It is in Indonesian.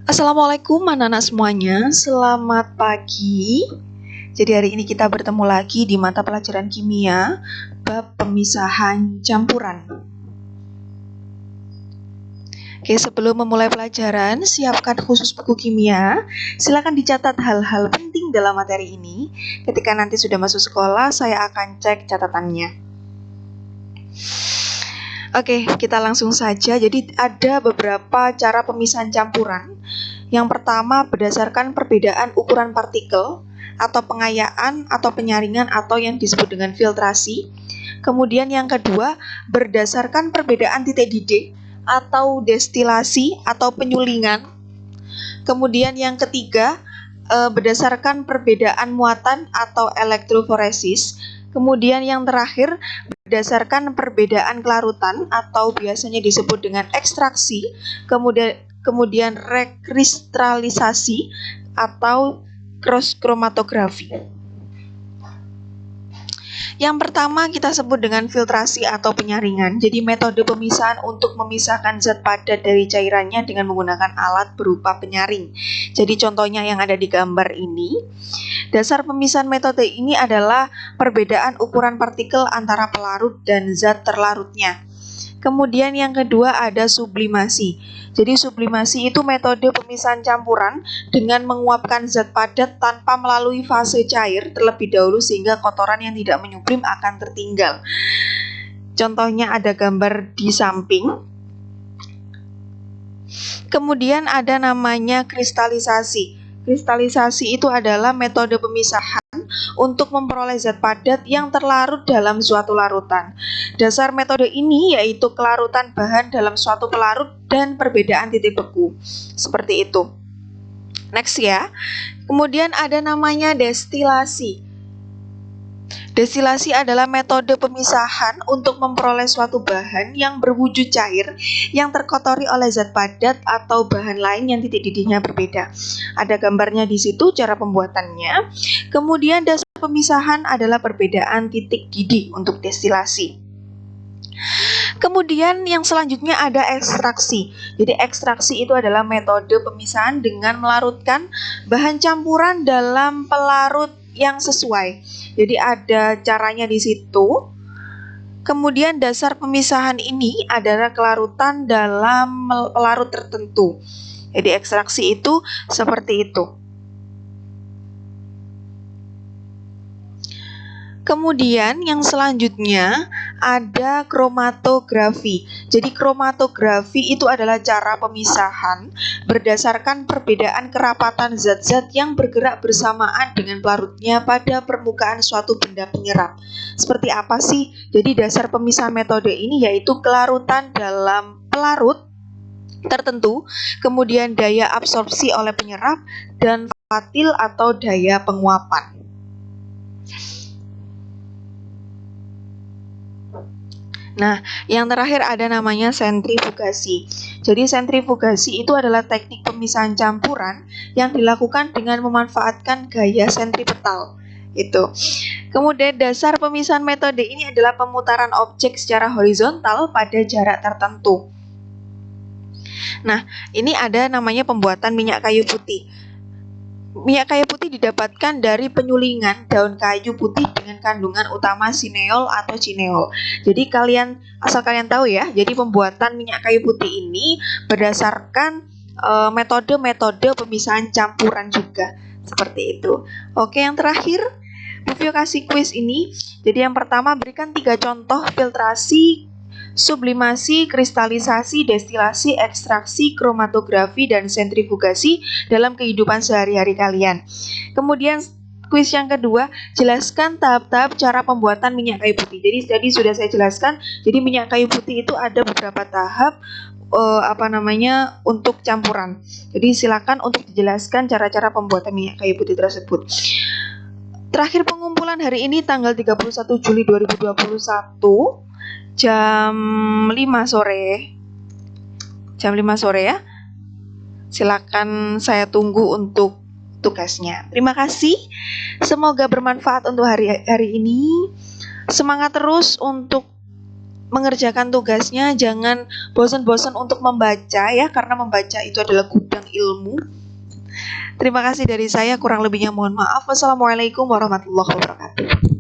Assalamualaikum anak-anak semuanya, selamat pagi. Jadi hari ini kita bertemu lagi di mata pelajaran kimia, bab pemisahan campuran. Oke, sebelum memulai pelajaran, siapkan khusus buku kimia. Silakan dicatat hal-hal penting dalam materi ini. Ketika nanti sudah masuk sekolah, saya akan cek catatannya. Oke, kita langsung saja. Jadi ada beberapa cara pemisahan campuran. Yang pertama berdasarkan perbedaan ukuran partikel atau pengayaan atau penyaringan atau yang disebut dengan filtrasi. Kemudian yang kedua berdasarkan perbedaan titik didih atau destilasi atau penyulingan. Kemudian yang ketiga berdasarkan perbedaan muatan atau elektroforesis. Kemudian yang terakhir berdasarkan perbedaan kelarutan atau biasanya disebut dengan ekstraksi, kemudian rekristalisasi atau cross kromatografi. Yang pertama kita sebut dengan filtrasi atau penyaringan. Jadi metode pemisahan untuk memisahkan zat padat dari cairannya dengan menggunakan alat berupa penyaring. Jadi contohnya yang ada di gambar ini. Dasar pemisahan metode ini adalah perbedaan ukuran partikel antara pelarut dan zat terlarutnya. Kemudian yang kedua ada sublimasi. Jadi sublimasi itu metode pemisahan campuran dengan menguapkan zat padat tanpa melalui fase cair terlebih dahulu sehingga kotoran yang tidak menyublim akan tertinggal. Contohnya ada gambar di samping. Kemudian ada namanya kristalisasi. Kristalisasi itu adalah metode pemisahan untuk memperoleh zat padat yang terlarut dalam suatu larutan. Dasar metode ini yaitu kelarutan bahan dalam suatu pelarut dan perbedaan titik beku. Seperti itu. Next ya. Kemudian ada namanya destilasi. Destilasi adalah metode pemisahan untuk memperoleh suatu bahan yang berwujud cair yang terkotori oleh zat padat atau bahan lain yang titik didihnya berbeda. Ada gambarnya di situ cara pembuatannya. Kemudian dasar pemisahan adalah perbedaan titik didih untuk destilasi. Kemudian yang selanjutnya ada ekstraksi. Jadi ekstraksi itu adalah metode pemisahan dengan melarutkan bahan campuran dalam pelarut yang sesuai. Jadi ada caranya di situ. Kemudian dasar pemisahan ini adalah kelarutan dalam pelarut tertentu. Jadi ekstraksi itu seperti itu. Kemudian yang selanjutnya ada kromatografi. Jadi kromatografi itu adalah cara pemisahan berdasarkan perbedaan kerapatan zat-zat yang bergerak bersamaan dengan pelarutnya pada permukaan suatu benda penyerap. Seperti apa sih? Jadi dasar pemisahan metode ini yaitu kelarutan dalam pelarut tertentu, kemudian daya absorpsi oleh penyerap, dan volatil atau daya penguapan. Nah, yang terakhir ada namanya sentrifugasi. Jadi sentrifugasi itu adalah teknik pemisahan campuran yang dilakukan dengan memanfaatkan gaya sentripetal. Itu. Kemudian dasar pemisahan metode ini adalah pemutaran objek secara horizontal pada jarak tertentu. Nah, ini ada namanya pembuatan minyak kayu putih. Minyak kayu putih didapatkan dari penyulingan daun kayu putih dengan kandungan utama sineol atau cineol. Jadi asal kalian tahu ya, jadi pembuatan minyak kayu putih ini berdasarkan metode-metode pemisahan campuran juga. Seperti itu. Oke, yang terakhir, Bu Vio kasih kuis ini. Jadi yang pertama berikan 3 contoh filtrasi, sublimasi, kristalisasi, destilasi, ekstraksi, kromatografi, dan sentrifugasi dalam kehidupan sehari-hari kalian. Kemudian kuis yang kedua, jelaskan tahap-tahap cara pembuatan minyak kayu putih. Jadi tadi sudah saya jelaskan, jadi minyak kayu putih itu ada beberapa tahap untuk campuran. Jadi silakan untuk dijelaskan cara-cara pembuatan minyak kayu putih tersebut. Terakhir pengumpulan hari ini tanggal 31 Juli 2021. Jam 5 sore. Jam 5 sore ya. Silakan saya tunggu untuk tugasnya. Terima kasih. Semoga bermanfaat untuk hari ini. Semangat terus untuk mengerjakan tugasnya jangan bosan-bosan untuk membaca ya, karena membaca itu adalah gudang ilmu. Terima kasih dari saya, kurang lebihnya mohon maaf. Wassalamualaikum warahmatullahi wabarakatuh.